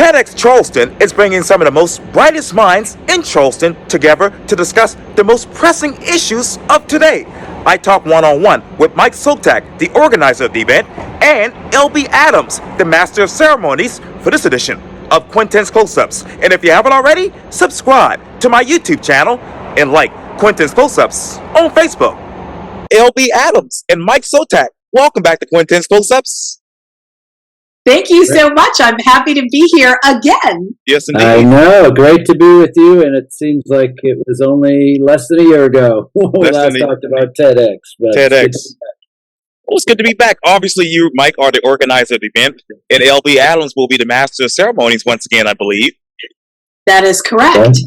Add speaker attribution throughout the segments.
Speaker 1: TEDxCharleston is bringing some of the most brightest minds in Charleston together to discuss the most pressing issues of today. I talk one-on-one with Mike Sottak, the organizer of the event, and LB Adams, the master of ceremonies, for this edition of Quintin's Close-Ups. And if you haven't already, subscribe to my YouTube channel and like Quintin's Close-Ups on Facebook. LB Adams and Mike Sottak, welcome back to Quintin's Close-Ups.
Speaker 2: Thank you so much. I'm happy to be here again.
Speaker 1: Yes, indeed.
Speaker 3: I know. Great to be with you. And it seems like it was only less than a year ago when we last talked about TEDx.
Speaker 1: TEDx. Well, it's good to be back. Obviously, you, Mike, are the organizer of the event, and LB Adams will be the master of ceremonies once again, I believe.
Speaker 2: That is correct.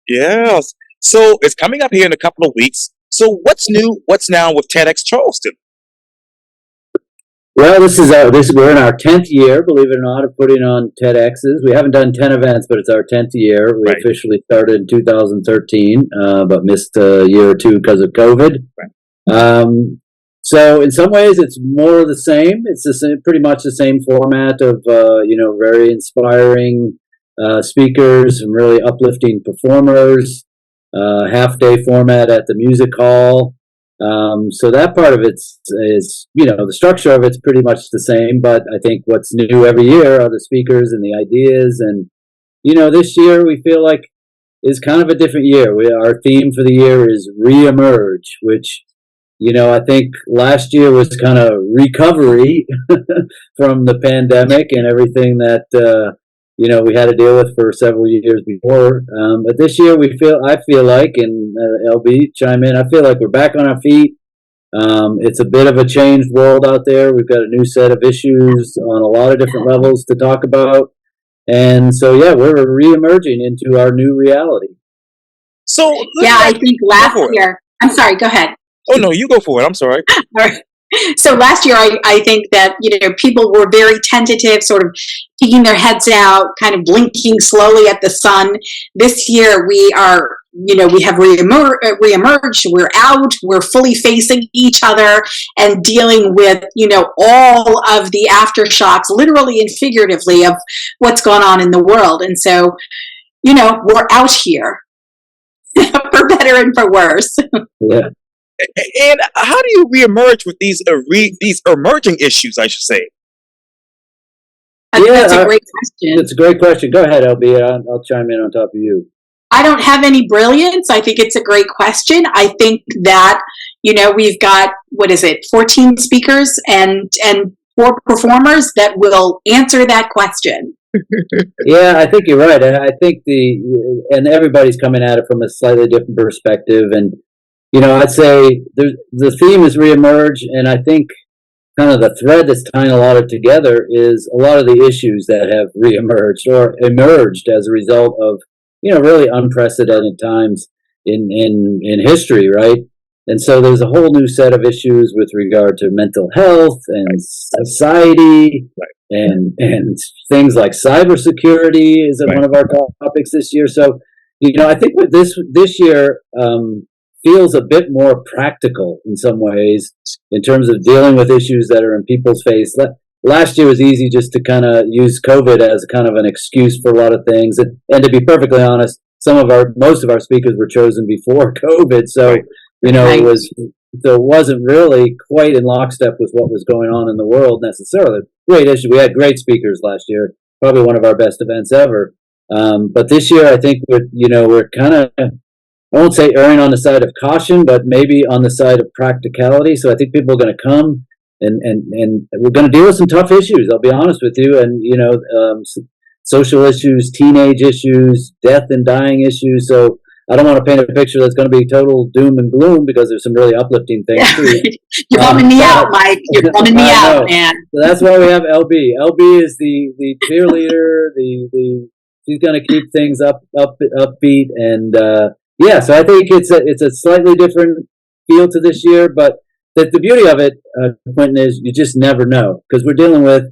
Speaker 1: Yes. So it's coming up here in a couple of weeks. So what's new? What's now with TEDxCharleston?
Speaker 3: Well, we're in our 10th year, believe it or not, of putting on TEDx's. We haven't done 10 events, but it's our 10th year. We officially started in 2013, but missed a year or two because of COVID. So in some ways, it's more of the same. It's pretty much the same format of, very inspiring speakers and really uplifting performers, half-day format at the music hall. So that part of it is, the structure of it's pretty much the same, but I think what's new every year are the speakers and the ideas. And, this year we feel like is kind of a different year. Our theme for the year is reemerge, which, I think last year was kind of recovery from the pandemic and everything that, we had to deal with for several years before. But this year I feel like, and LB, chime in, I feel like we're back on our feet. It's a bit of a changed world out there. We've got a new set of issues on a lot of different levels to talk about. And so, we're reemerging into our new reality.
Speaker 1: So,
Speaker 2: I think last year, I'm sorry, go ahead.
Speaker 1: Oh, no, you go for it. I'm sorry.
Speaker 2: All right. So last year, I think that, people were very tentative, sort of peeking their heads out, kind of blinking slowly at the sun. This year, we are, we have reemerged, we're out, we're fully facing each other and dealing with, all of the aftershocks, literally and figuratively, of what's going on in the world. And so, we're out here for better and for worse.
Speaker 3: Yeah.
Speaker 1: And how do you reemerge with these emerging issues, I should say?
Speaker 2: That's a great question.
Speaker 3: It's a great question. Go ahead, LB. I'll chime in on top of you.
Speaker 2: I don't have any brilliance. I think it's a great question. I think that, we've got, 14 speakers and 4 performers that will answer that question.
Speaker 3: Yeah, I think you're right. I think and everybody's coming at it from a slightly different perspective. And I'd say the theme is reemerge, and I think kind of the thread that's tying a lot of it together is a lot of the issues that have reemerged or emerged as a result of, really unprecedented times in history, right? And so there's a whole new set of issues with regard to mental health and society and things like cybersecurity is one of our topics this year. So, I think with this year, feels a bit more practical in some ways in terms of dealing with issues that are in people's face. Last year was easy just to kind of use COVID as kind of an excuse for a lot of things. And to be perfectly honest, most of our speakers were chosen before COVID. So, it wasn't really quite in lockstep with what was going on in the world necessarily. Great issue. We had great speakers last year, probably one of our best events ever. But this year, I think we're kind of, I won't say erring on the side of caution, but maybe on the side of practicality. So I think people are going to come and we're going to deal with some tough issues. I'll be honest with you. And, social issues, teenage issues, death and dying issues. So I don't want to paint a picture that's going to be total doom and gloom because there's some really uplifting things too.
Speaker 2: You're bumming me out, Mike. You're bumming me out, man.
Speaker 3: So that's why we have LB. LB is the cheerleader. She's going to keep things upbeat and, so I think it's a slightly different feel to this year, but the beauty of it, Quintin, is you just never know because we're dealing with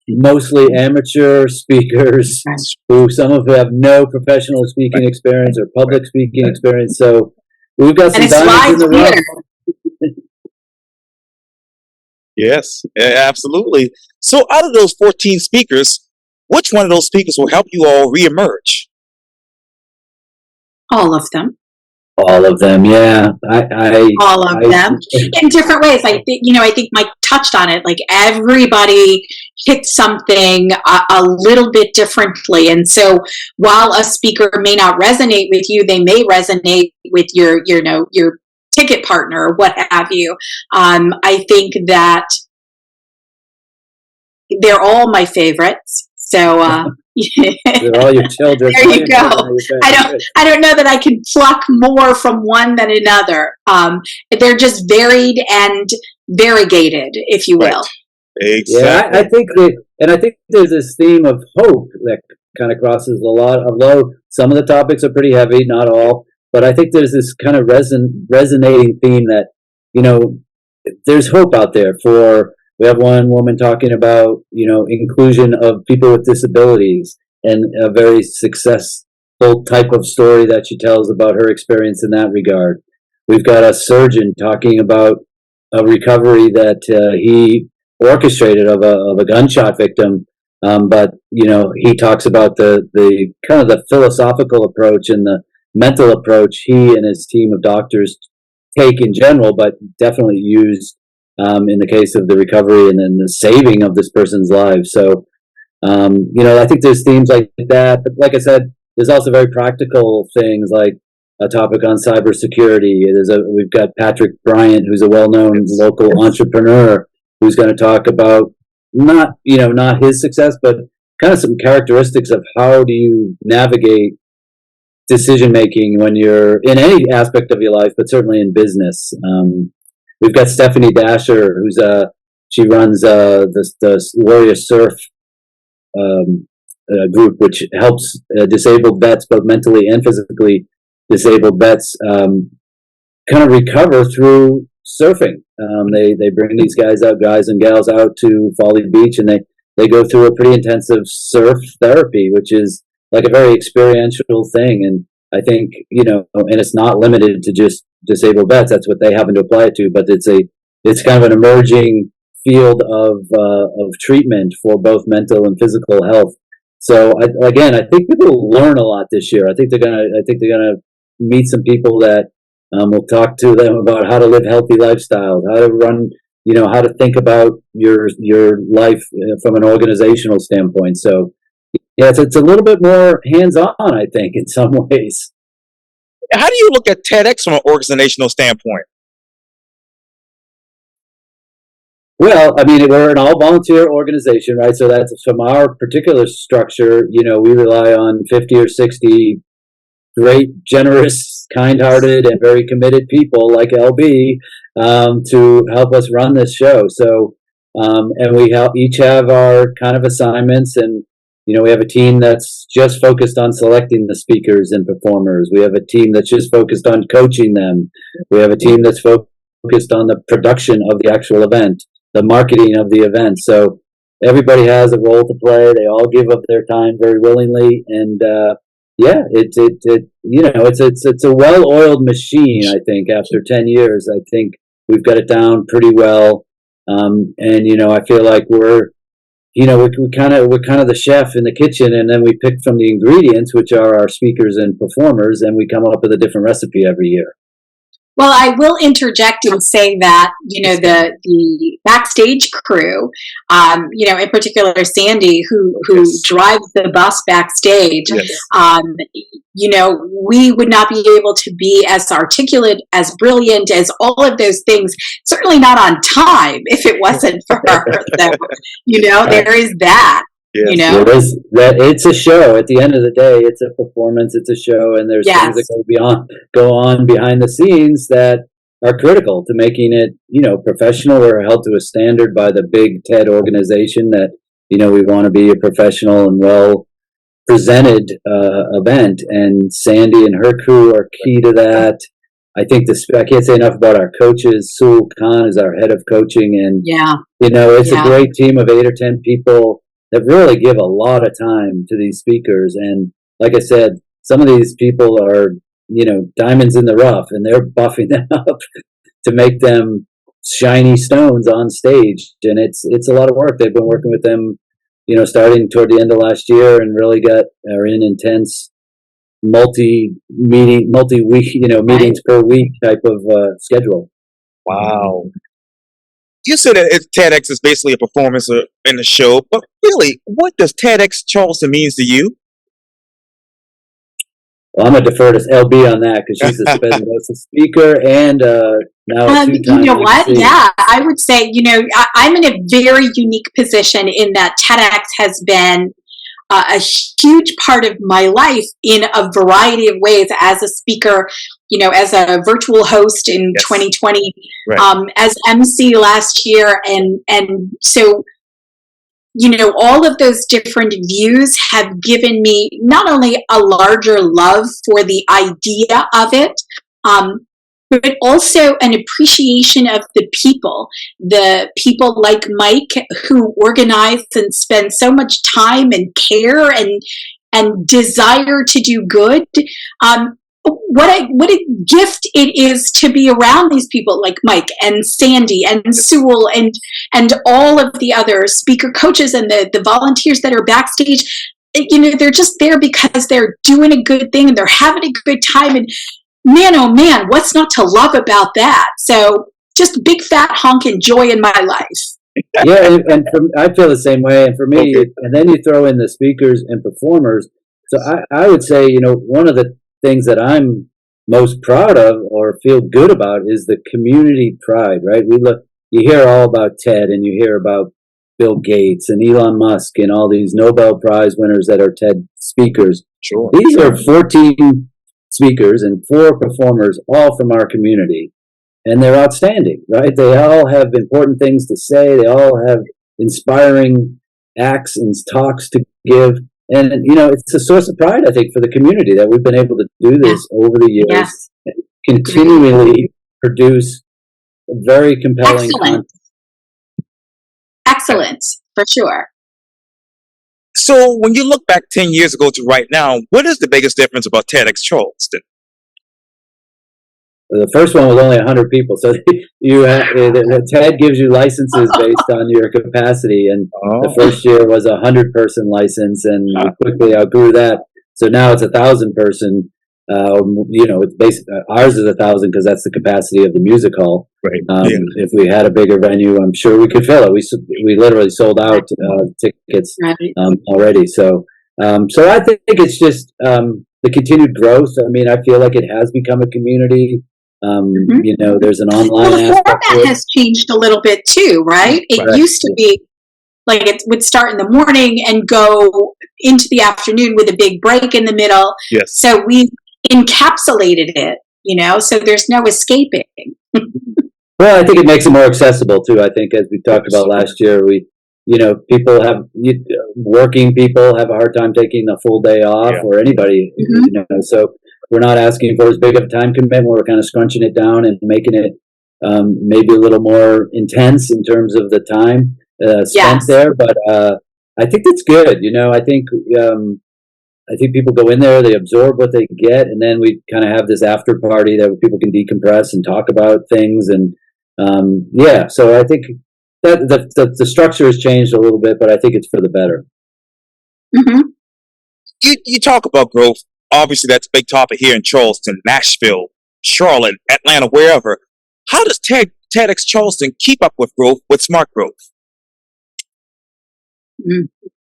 Speaker 3: mostly amateur speakers who some of them have no professional speaking experience or public speaking experience. So we've got some diamonds in the rough.
Speaker 1: Yes, absolutely. So out of those 14 speakers, Which one of those speakers will help you all reemerge?
Speaker 2: All of them.
Speaker 3: All of them, yeah.
Speaker 2: All of them in different ways. I think Mike touched on it. Like everybody hits something a little bit differently, and so while a speaker may not resonate with you, they may resonate with your ticket partner or what have you. I think that they're all my favorites. So
Speaker 3: they're all your children.
Speaker 2: There you go. I don't know that I can pluck more from one than another. They're just varied and variegated, if you will.
Speaker 1: Exactly.
Speaker 3: Yeah, I think I think there's this theme of hope that kind of crosses a lot. Although some of the topics are pretty heavy, not all, but I think there's this kind of resonating theme that there's hope out there for. We have one woman talking about, inclusion of people with disabilities and a very successful type of story that she tells about her experience in that regard. We've got a surgeon talking about a recovery that he orchestrated of a gunshot victim. But he talks about the kind of the philosophical approach and the mental approach he and his team of doctors take in general, but definitely used in the case of the recovery and then the saving of this person's life. So, I think there's themes like that. But like I said, there's also very practical things like a topic on cybersecurity. We've got Patrick Bryant, who's a well-known local entrepreneur, who's going to talk about not his success, but kind of some characteristics of how do you navigate decision making when you're in any aspect of your life, but certainly in business. We've got Stephanie Dasher, she runs the Warrior Surf group, which helps disabled vets, both mentally and physically disabled vets, kind of recover through surfing. They bring these guys and gals out to Folly Beach, and they go through a pretty intensive surf therapy, which is like a very experiential thing. And I think, and it's not limited to just disabled vets. That's what they happen to apply it to, but it's kind of an emerging field of treatment for both mental and physical health. So I think people will learn a lot this year. I think they're gonna meet some people that will talk to them about how to live healthy lifestyles, how to run, how to think about your life from an organizational standpoint. So yeah, it's a little bit more hands-on, I think, in some ways.
Speaker 1: How do you look at TEDx from an organizational standpoint?
Speaker 3: Well, I mean, we're an all-volunteer organization, right? So that's from our particular structure. We rely on 50 or 60 great, generous, kind-hearted, and very committed people like LB to help us run this show. So, and we each have our kind of assignments, and we have a team that's just focused on selecting the speakers and performers. We have a team that's just focused on coaching them. We have a team that's focused on the production of the actual event, the marketing of the event. So everybody has a role to play. They all give up their time very willingly, and it's a well-oiled machine. I think after 10 years, I think we've got it down pretty well. And I feel like we're kind of the chef in the kitchen, and then we pick from the ingredients, which are our speakers and performers, and we come up with a different recipe every year.
Speaker 2: Well, I will interject and say that, the backstage crew, in particular Sandy, who
Speaker 1: Yes.
Speaker 2: drives the bus backstage,
Speaker 1: Yes.
Speaker 2: we would not be able to be as articulate, as brilliant, as all of those things, certainly not on time if it wasn't for her. So, there is that.
Speaker 1: Yes.
Speaker 3: It is that it's a show. At the end of the day, it's a performance, it's a show, and there's things that go on behind the scenes that are critical to making it, professional. We're held to a standard by the big TED organization that, we want to be a professional and well presented event, and Sandy and her crew are key to that. I think I can't say enough about our coaches. Sul Khan is our head of coaching, and it's a great team of 8 or 10 people that really give a lot of time to these speakers. And like I said, some of these people are, diamonds in the rough, and they're buffing them up to make them shiny stones on stage. And it's a lot of work. They've been working with them starting toward the end of last year, and really are in intense multi-week, meetings per week type of schedule.
Speaker 1: Wow. You said that TEDx is basically a performance in the show, but really, what does TEDx Charleston means to you?
Speaker 3: Well, I'm going to defer to LB on that because she's both a speaker and now a two-time
Speaker 2: You know what?
Speaker 3: MC.
Speaker 2: Yeah, I would say, I'm in a very unique position in that TEDx has been a huge part of my life in a variety of ways as a speaker, as a virtual host in 2020,
Speaker 1: right.
Speaker 2: As MC last year. And so, all of those different views have given me not only a larger love for the idea of it, but also an appreciation of the people like Mike who organize and spend so much time and care and desire to do good. What a gift it is to be around these people like Mike and Sandy and Sewell and all of the other speaker coaches and the volunteers that are backstage. They're just there because they're doing a good thing and they're having a good time. And man, oh man, what's not to love about that? So just big fat honking joy in my life.
Speaker 3: Yeah, and I feel the same way. And for me, and then you throw in the speakers and performers. So I would say, one of the things that I'm most proud of or feel good about is the community pride, right? You hear all about TED and you hear about Bill Gates and Elon Musk and all these Nobel Prize winners that are TED speakers.
Speaker 1: Sure.
Speaker 3: These are 14 speakers and 4 performers, all from our community. And they're outstanding, right? They all have important things to say. They all have inspiring acts and talks to give. And, it's a source of pride, I think, for the community that we've been able to do this over the years and continually produce very compelling content.
Speaker 2: Excellence, for sure.
Speaker 1: So when you look back 10 years ago to right now, what is the biggest difference about TEDx Charleston?
Speaker 3: The first one was only 100 people, so the TED gives you licenses based on your capacity, and the first year was a 100-person license, and we quickly outgrew that. So now it's 1,000-person. It's basically ours is 1,000 because that's the capacity of the music hall.
Speaker 1: Right.
Speaker 3: If we had a bigger venue, I'm sure we could fill it. We literally sold out tickets already. So I think it's just the continued growth. I mean, I feel like it has become a community. There's an online
Speaker 2: the format has changed a little bit too, right? It used to be like it would start in the morning and go into the afternoon with a big break in the middle.
Speaker 3: Yes.
Speaker 2: So we encapsulated it, so there's no escaping.
Speaker 3: Well, I think it makes it more accessible too. I think, as we talked about last year, working people have a hard time taking a full day off, or anybody, so we're not asking for as big of a time commitment. We're kind of scrunching it down and making it maybe a little more intense in terms of the time spent there. But I think that's good. I think people go in there, they absorb what they get, and then we kind of have this after party that people can decompress and talk about things. And so I think that the structure has changed a little bit, but I think it's for the better.
Speaker 2: Mm-hmm.
Speaker 1: You talk about growth. Obviously, that's a big topic here in Charleston, Nashville, Charlotte, Atlanta, wherever. How does TEDx Charleston keep up with growth, with smart growth?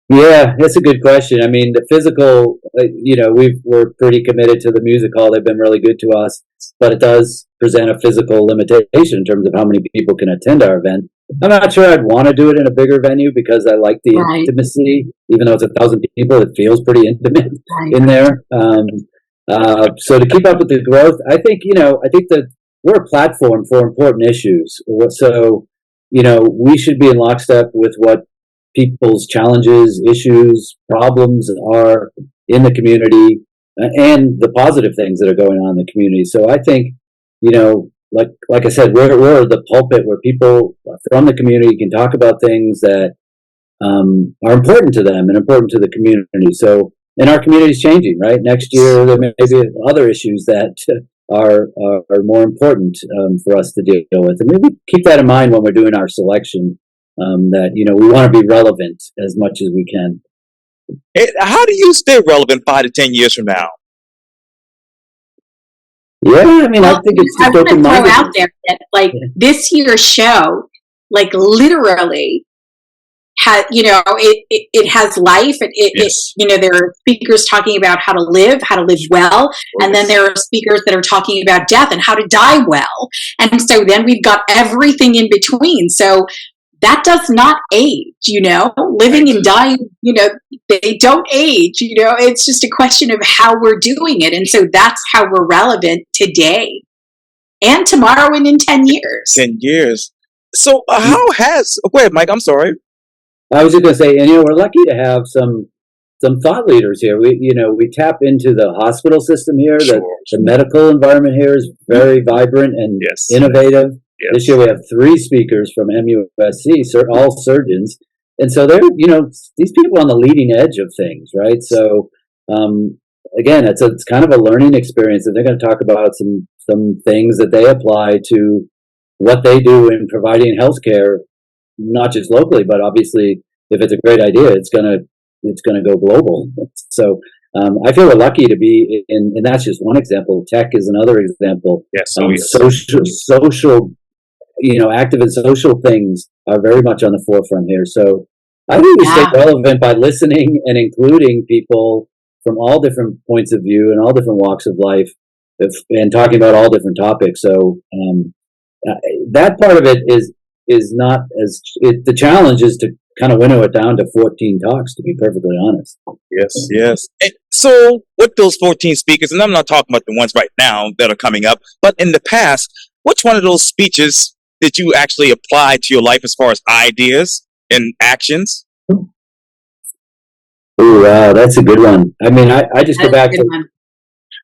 Speaker 3: Yeah, that's a good question. I mean, the physical, we're pretty committed to the music hall. They've been really good to us, but it does present a physical limitation in terms of how many people can attend our event. I'm not sure I'd want to do it in a bigger venue because I like the intimacy. Even though it's 1,000 people, it feels pretty intimate in there. So to keep up with the growth, I think that we're a platform for important issues. So, we should be in lockstep with what people's challenges, issues, problems are in the community, and the positive things that are going on in the community. So I think, like I said, we're the pulpit where people from the community can talk about things that are important to them and important to the community. So, and our community is changing, right? Next year there may be other issues that are more important for us to deal with, and maybe keep that in mind when we're doing our selection that, we want to be relevant as much as we can.
Speaker 1: How do you stay relevant 5 to 10 years from now?
Speaker 3: Yeah, I mean, I think it's just
Speaker 2: I want to throw
Speaker 3: open-minded.
Speaker 2: out there that, like, this year's show, like, literally has, it has life.
Speaker 1: Yes.
Speaker 2: There are speakers talking about how to live well, and then there are speakers that are talking about death and how to die well, and so then we've got everything in between. So that does not age, living and dying, they don't age, it's just a question of how we're doing it. And so that's how we're relevant today and tomorrow and in 10 years.
Speaker 1: 10 years. So go ahead, Mike, I'm sorry.
Speaker 3: I was just going to say, and we're lucky to have some thought leaders here. We tap into the hospital system here.
Speaker 1: Sure.
Speaker 3: The medical environment here is very vibrant and innovative. Yes. This year we have 3 speakers from MUSC, all surgeons, and so they're these people on the leading edge of things, right? So again, it's kind of a learning experience, and they're going to talk about some things that they apply to what they do in providing healthcare, not just locally, but obviously, if it's a great idea, it's gonna go global. So I feel we're lucky to be in, and that's just one example. Tech is another example.
Speaker 1: Yes,
Speaker 3: social, active and social things are very much on the forefront here. So I think we stay relevant by listening and including people from all different points of view and all different walks of life, and talking about all different topics. So that part of it is not as the challenge is to kind of winnow it down to 14 talks, to be perfectly honest.
Speaker 1: Yes. And so with those 14 speakers, and I'm not talking about the ones right now that are coming up, but in the past, which one of those speeches did you actually apply to your life as far as ideas and actions?
Speaker 3: Oh, wow, that's a good one. I mean, I just go back to,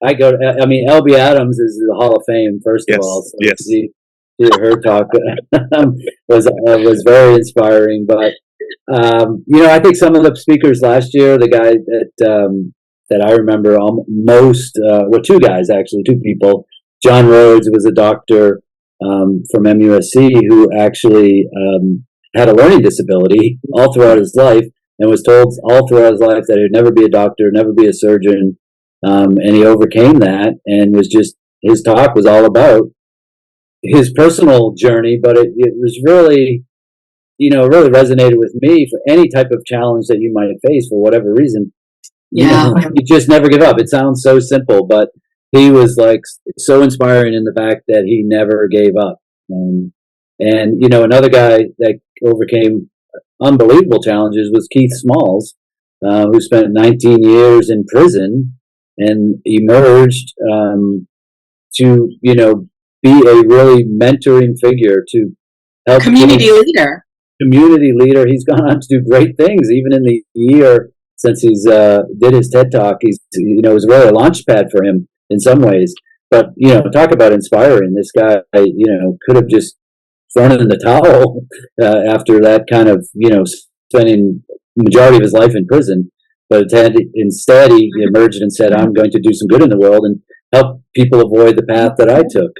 Speaker 3: LB Adams is the Hall of Fame, first of all. So
Speaker 1: yes.
Speaker 3: Her talk was very inspiring, but I think some of the speakers last year, the guy that I remember most, 2 guys actually, 2 people. John Rhodes was a doctor from MUSC who actually had a learning disability all throughout his life, and was told all throughout his life that he'd never be a doctor, never be a surgeon, and he overcame that, and his talk was all about his personal journey, but it was really, really resonated with me for any type of challenge that you might face for whatever reason. You just never give up. It sounds so simple, but he was like so inspiring in the fact that he never gave up. And another guy that overcame unbelievable challenges was Keith Smalls, who spent 19 years in prison and emerged to, be a really mentoring figure to help
Speaker 2: community leader.
Speaker 3: He's gone on to do great things, even in the year since he's did his TED Talk. He's it was really a launch pad for him in some ways. But talk about inspiring. This guy could have just thrown in the towel after that kind of spending the majority of his life in prison. But instead he emerged and said, "I'm going to do some good in the world and help people avoid the path that I took."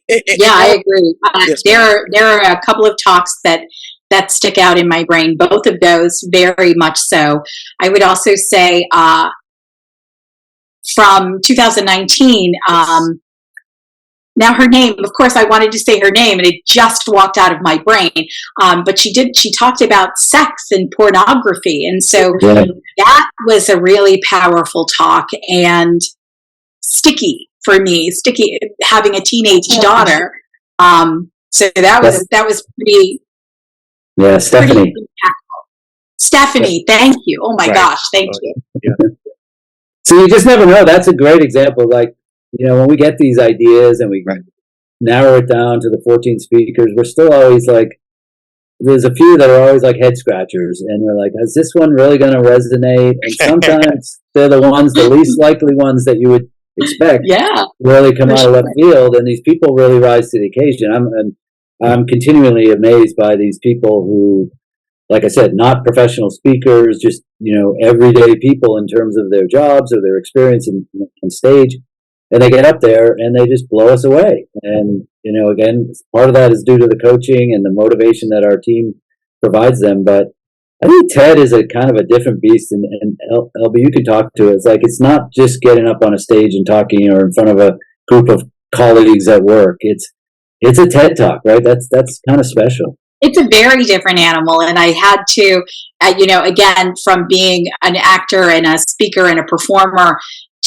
Speaker 2: Yeah, I agree. There are a couple of talks that stick out in my brain. Both of those very much so. I would also say from 2019. Now her name, of course, I wanted to say her name, and it just walked out of my brain. But she talked about sex and pornography, and so that was a really powerful talk and sticky for me. Sticky, having a teenage daughter. So that was pretty.
Speaker 3: Yeah, Stephanie.
Speaker 2: Pretty impactful. Stephanie, thank you. Oh my gosh, thank you.
Speaker 3: Yeah. So you just never know. That's a great example. Like, when we get these ideas and we narrow it down to the 14 speakers, we're still always like, there's a few that are always like head scratchers, and we're like, is this one really going to resonate? And sometimes they're the least likely ones that you would expect really come out of left field, and these people really rise to the occasion. I'm continually amazed by these people who, like I said, not professional speakers, just everyday people in terms of their jobs or their experience on stage, and they get up there and they just blow us away. And, again, part of that is due to the coaching and the motivation that our team provides them. But I think TED is a kind of a different beast, and LB, you can talk to it. It's like, it's not just getting up on a stage and talking or in front of a group of colleagues at work. It's a TED Talk, right? That's kind of special.
Speaker 2: It's a very different animal, and I had to, again, from being an actor and a speaker and a performer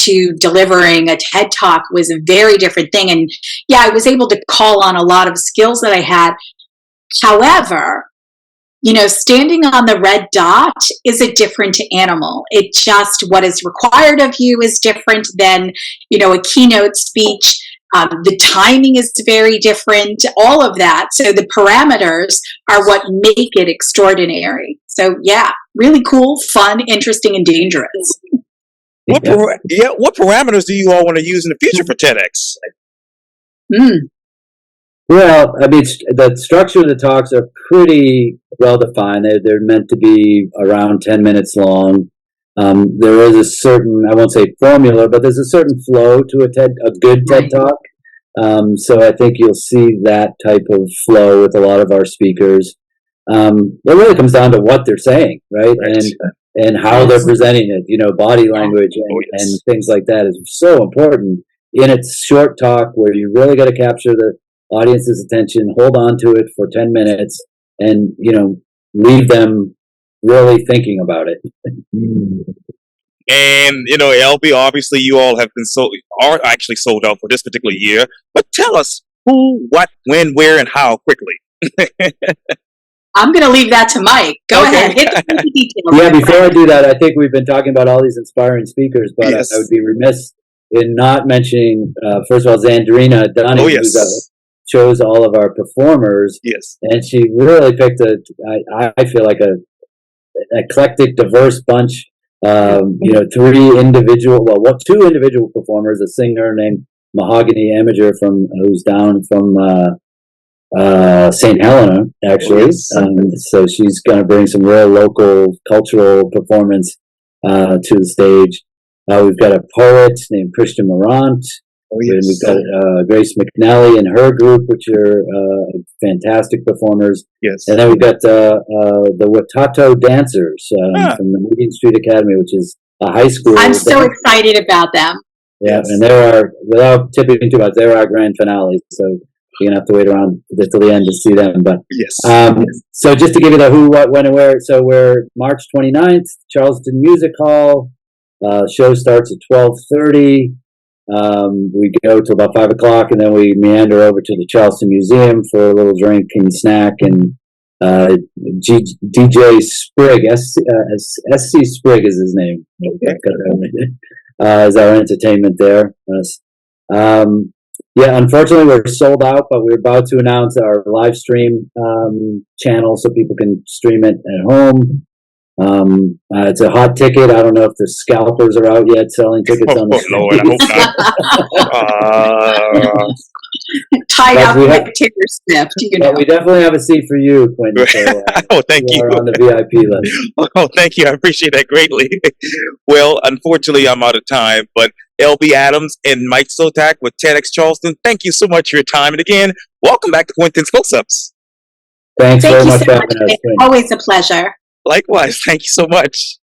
Speaker 2: to delivering a TED Talk was a very different thing. And yeah, I was able to call on a lot of skills that I had. However, standing on the red dot is a different animal. It just, what is required of you is different than, a keynote speech. The timing is very different, all of that. So the parameters are what make it extraordinary. So yeah, really cool, fun, interesting, and dangerous.
Speaker 1: What parameters do you all want to use in the future for TEDx?
Speaker 3: Well, I mean, the structure of the talks are pretty well defined. They're meant to be around 10 minutes long. There is a certain, I won't say formula, but there's a certain flow to a good TED Talk. So I think you'll see that type of flow with a lot of our speakers. It really comes down to what they're saying, right? And how they're presenting it. Body language and things like that is so important in a short talk where you really got to capture the audience's attention, hold on to it for 10 minutes, and leave them really thinking about it.
Speaker 1: And LB, obviously you all are actually sold out for this particular year. But tell us who, what, when, where, and how quickly.
Speaker 2: I'm going to leave that to Mike. Go ahead. Hit the details.
Speaker 3: Yeah, before I do that, I think we've been talking about all these inspiring speakers, but I would be remiss in not mentioning, first of all, Zandrina Dunning, who chose all of our performers.
Speaker 1: Yes.
Speaker 3: And she really picked I feel like a eclectic, diverse bunch. Two individual performers, a singer named Mahogany Amager who's down from St. Helena, actually. So she's going to bring some real local cultural performance to the stage. We've got a poet named Christian Morant. And we've got Grace McNally and her group, which are fantastic performers.
Speaker 1: Yes.
Speaker 3: And then we've got the Watato Dancers from the Meeting Street Academy, which is a high school.
Speaker 2: I'm so excited about them.
Speaker 3: Yeah, and they're without tipping too much, they're our grand finale. So you're going to have to wait around till the end to see them. But so just to give you the who, what, when, and where. So we're March 29th, Charleston Music Hall. Show starts at 12:30. We go till about 5 o'clock, and then we meander over to the Charleston Museum for a little drink and snack. And DJ Sprigg, SC Sprigg is his name. Is our entertainment there. Unfortunately, we're sold out, but we're about to announce our live stream channel so people can stream it at home. It's a hot ticket. I don't know if the scalpers are out yet selling tickets on the street.
Speaker 1: Lord, I hope not.
Speaker 2: Tied up like Taylor Swift,
Speaker 3: But we definitely have a seat for you, Quintin. So,
Speaker 1: thank you.
Speaker 3: On the VIP list.
Speaker 1: Oh, thank you. I appreciate that greatly. Well, unfortunately, I'm out of time, but LB Adams and Mike Sottak with TEDxCharleston, thank you so much for your time. And again, welcome back to Quintin's Close-Ups.
Speaker 3: Thanks very much for having us.
Speaker 2: Always a pleasure.
Speaker 1: Likewise. Thank you so much.